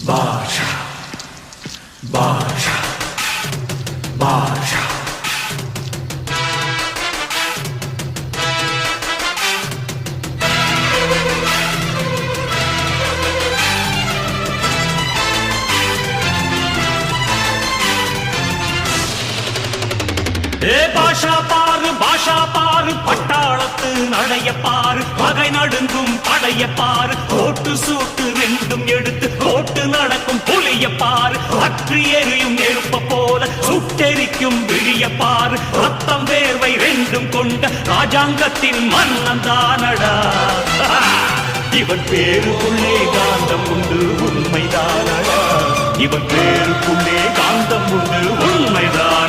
பாஷா பாஷா பாஷா பாஷா பாரு பட்டாளத்து நடைய பாரு பகை நடுங்கும் படைய பாரு கோட்டு சூட்டு ரெண்டும் எடுத்து கோட்டு நடக்கும் புலிய பாரு அற்றி எரியும் நெருப்ப போல சுட்டெரிக்கும் விழிய பாரு ரத்தம் வேர்வை ரெண்டும் கொண்ட ராஜாங்கத்தின் மன்னன் தானடா இவன் பேருக்குள்ளே காந்தம் உண்டு உண்மைதானடா இவன் பேருக்குள்ளே காந்தம் உண்டு உண்மைதான்